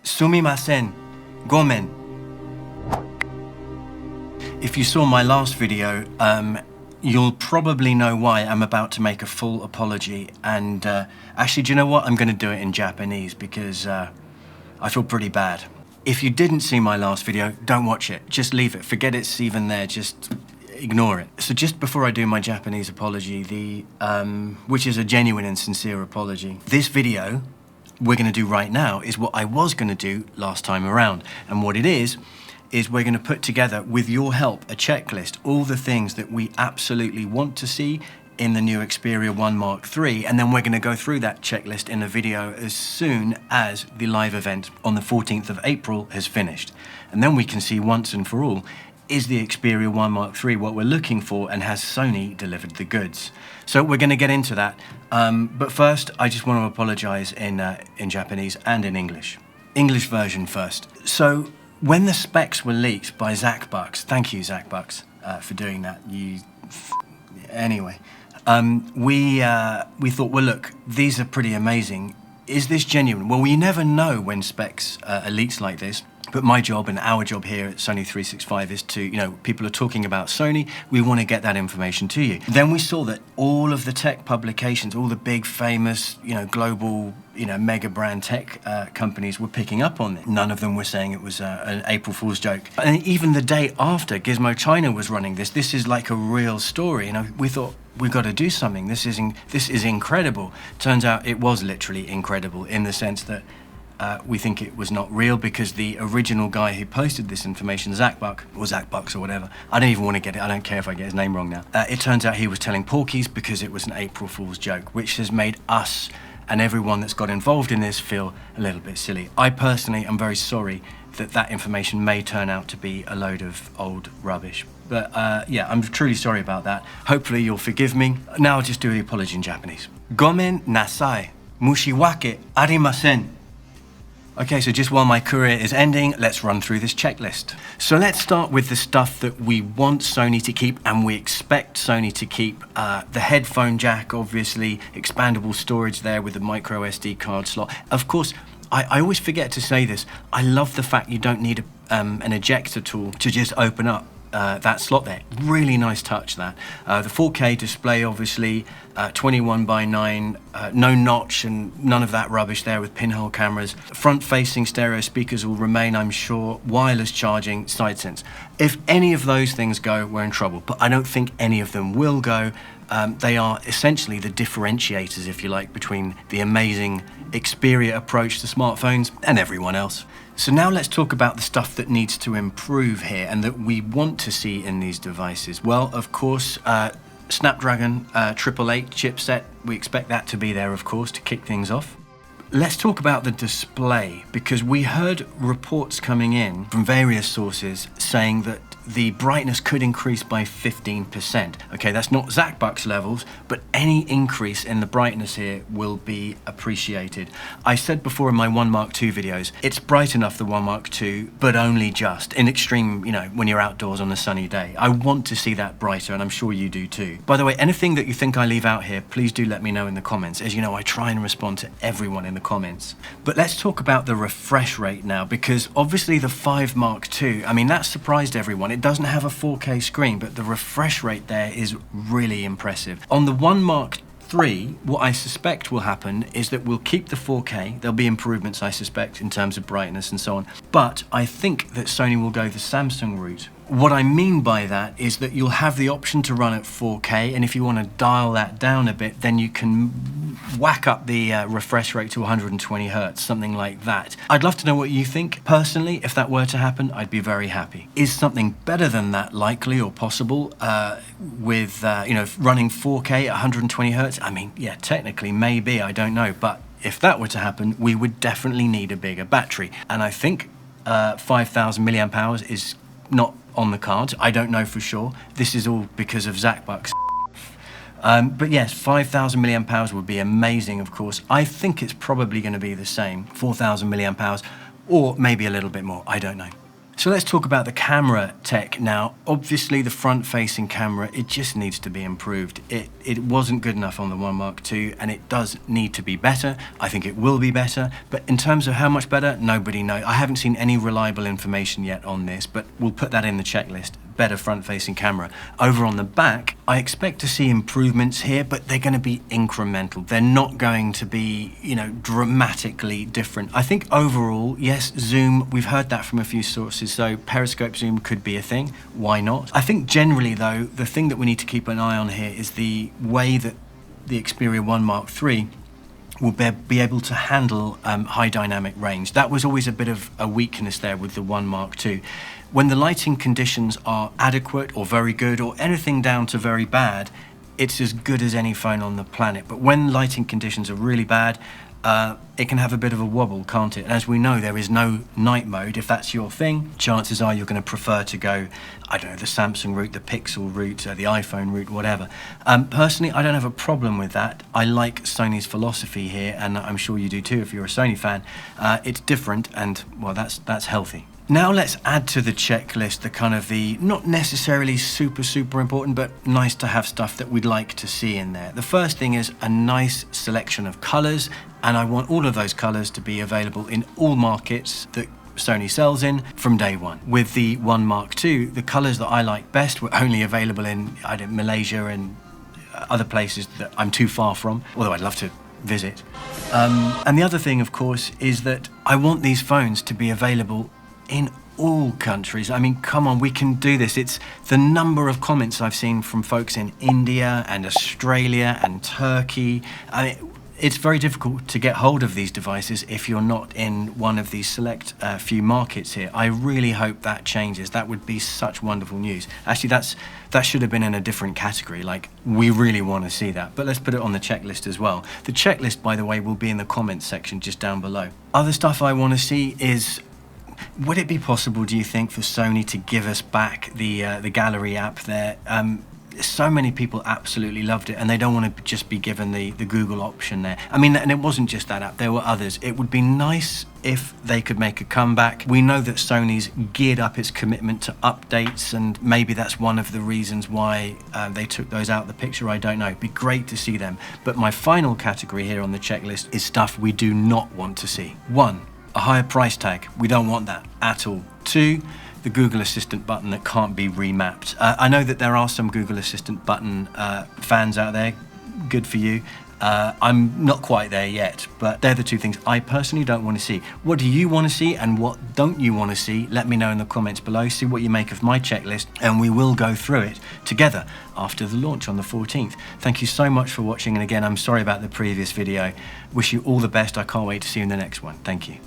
Sumimasen. Gomen. If you saw my last video, you'll probably know why I'm about to make a full apology. And actually, do you know what? I'm going to do it in Japanese because I feel pretty bad. If you didn't see my last video, don't watch it. Just leave it. Forget it's even there. Just ignore it. So just before I do my Japanese apology, which is a genuine and sincere apology, this video we're going to do right now is what I was going to do last time around. And what it is we're going to put together, with your help, a checklist, all the things that we absolutely want to see in the new Xperia 1 Mark III, and then we're going to go through that checklist in a video as soon as the live event on the 14th of April has finished. And then we can see once and for all, is the Xperia 1 Mark III what we're looking for, and has Sony delivered the goods? So we're going to get into that. But first, I just want to apologize in Japanese and in English. English version first. So when the specs were leaked by Zach Bucks, thank you, Zach Bucks, for doing that. Anyway, we thought, well, look, these are pretty amazing. Is this genuine? Well, we never know when specs are leaked like this. But my job and our job here at Sony 365 is to, people are talking about Sony, we want to get that information to you. Then we saw that all of the tech publications, all the big famous, global, mega brand tech companies were picking up on it. None of them were saying it was an April Fool's joke. And even the day after Gizmo China was running this is like a real story. We thought, we've got to do something. This is incredible. Turns out it was literally incredible in the sense that we think it was not real, because the original guy who posted this information, Zach Bucks or whatever, I don't even want to get it, I don't care if I get his name wrong now. It turns out he was telling porkies because it was an April Fool's joke, which has made us and everyone that's got involved in this feel a little bit silly. I personally am very sorry that information may turn out to be a load of old rubbish. But yeah, I'm truly sorry about that. Hopefully you'll forgive me. Now I'll just do the apology in Japanese. Gomen nasai. Mushiwake arimasen. Okay, so just while my career is ending, let's run through this checklist. So let's start with the stuff that we want Sony to keep and we expect Sony to keep. The headphone jack, obviously, expandable storage there with the micro SD card slot. Of course, I always forget to say this. I love the fact you don't need an ejector tool to just open up that slot there. Really nice touch, that. The 4K display, obviously, 21:9, no notch and none of that rubbish there with pinhole cameras. Front-facing stereo speakers will remain, I'm sure. Wireless charging, side sense. If any of those things go, we're in trouble. But I don't think any of them will go. They are essentially the differentiators, if you like, between the amazing Xperia approach to smartphones and everyone else. So now let's talk about the stuff that needs to improve here and that we want to see in these devices. Well, of course, Snapdragon 888 chipset, we expect that to be there, of course, to kick things off. Let's talk about the display, because we heard reports coming in from various sources saying that the brightness could increase by 15%. Okay, that's not Zach Bucks levels, but any increase in the brightness here will be appreciated. I said before in my 1 Mark II videos, it's bright enough, the 1 Mark II, but only just. In extreme, when you're outdoors on a sunny day. I want to see that brighter, and I'm sure you do too. By the way, anything that you think I leave out here, please do let me know in the comments. As you know, I try and respond to everyone in the comments. But let's talk about the refresh rate now, because obviously the 5 Mark II, that surprised everyone. It doesn't have a 4K screen, but the refresh rate there is really impressive. On the 1 Mark III, what I suspect will happen is that we'll keep the 4K. There'll be improvements, I suspect, in terms of brightness and so on. But I think that Sony will go the Samsung route. What I mean by that is that you'll have the option to run at 4K, and if you want to dial that down a bit, then you can whack up the refresh rate to 120 Hertz, something like that. I'd love to know what you think. Personally, if that were to happen, I'd be very happy. Is something better than that likely or possible with running 4K at 120 Hertz? Yeah, technically, maybe, I don't know. But if that were to happen, we would definitely need a bigger battery. And I think 5,000 milliamp hours is not on the cards. I don't know for sure. This is all because of Zach Bucks. But yes, 5,000 milliamp hours would be amazing, of course. I think it's probably going to be the same, 4,000 milliamp hours, or maybe a little bit more, I don't know. So let's talk about the camera tech now. Obviously the front-facing camera, it just needs to be improved. It wasn't good enough on the One Mark II, and it does need to be better. I think it will be better, but in terms of how much better, nobody knows. I haven't seen any reliable information yet on this, but we'll put that in the checklist. Better front-facing camera. Over on the back, I expect to see improvements here, but they're going to be incremental. They're not going to be, dramatically different. I think overall, yes, zoom, we've heard that from a few sources, so periscope zoom could be a thing. Why not? I think generally, though, the thing that we need to keep an eye on here is the way that the Xperia 1 Mark III will be able to handle high dynamic range. That was always a bit of a weakness there with the 1 Mark II. When the lighting conditions are adequate or very good or anything down to very bad, it's as good as any phone on the planet. But when lighting conditions are really bad, it can have a bit of a wobble, can't it? And as we know, there is no night mode. If that's your thing, chances are you're going to prefer to go, I don't know, the Samsung route, the Pixel route, the iPhone route, whatever. Personally, I don't have a problem with that. I like Sony's philosophy here, and I'm sure you do too if you're a Sony fan. It's different, and well, that's healthy. Now let's add to the checklist the kind of the not necessarily super important, but nice to have stuff that we'd like to see in there. The first thing is a nice selection of colors, and I want all of those colors to be available in all markets that Sony sells in from day one. With the 1 Mark II, the colors that I like best were only available in Malaysia and other places that I'm too far from, although I'd love to visit. And the other thing, of course, is that I want these phones to be available in all countries. I mean, come on, we can do this. It's the number of comments I've seen from folks in India and Australia and Turkey. I mean, it's very difficult to get hold of these devices if you're not in one of these select few markets here. I really hope that changes. That would be such wonderful news. Actually, that should have been in a different category. Like, we really want to see that. But let's put it on the checklist as well. The checklist, by the way, will be in the comments section just down below. Other stuff I want to see is, would it be possible, do you think, for Sony to give us back the gallery app there? So many people absolutely loved it, and they don't want to just be given the Google option there. I mean, and it wasn't just that app, there were others. It would be nice if they could make a comeback. We know that Sony's geared up its commitment to updates, and maybe that's one of the reasons why they took those out of the picture. I don't know. It'd be great to see them. But my final category here on the checklist is stuff we do not want to see. 1, a higher price tag. We don't want that at all. 2, the Google Assistant button that can't be remapped. I know that there are some Google Assistant button fans out there. Good for you. I'm not quite there yet, but they're the two things I personally don't want to see. What do you want to see, and what don't you want to see? Let me know in the comments below. See what you make of my checklist, and we will go through it together after the launch on the 14th. Thank you so much for watching, and again, I'm sorry about the previous video. Wish you all the best. I can't wait to see you in the next one. Thank you.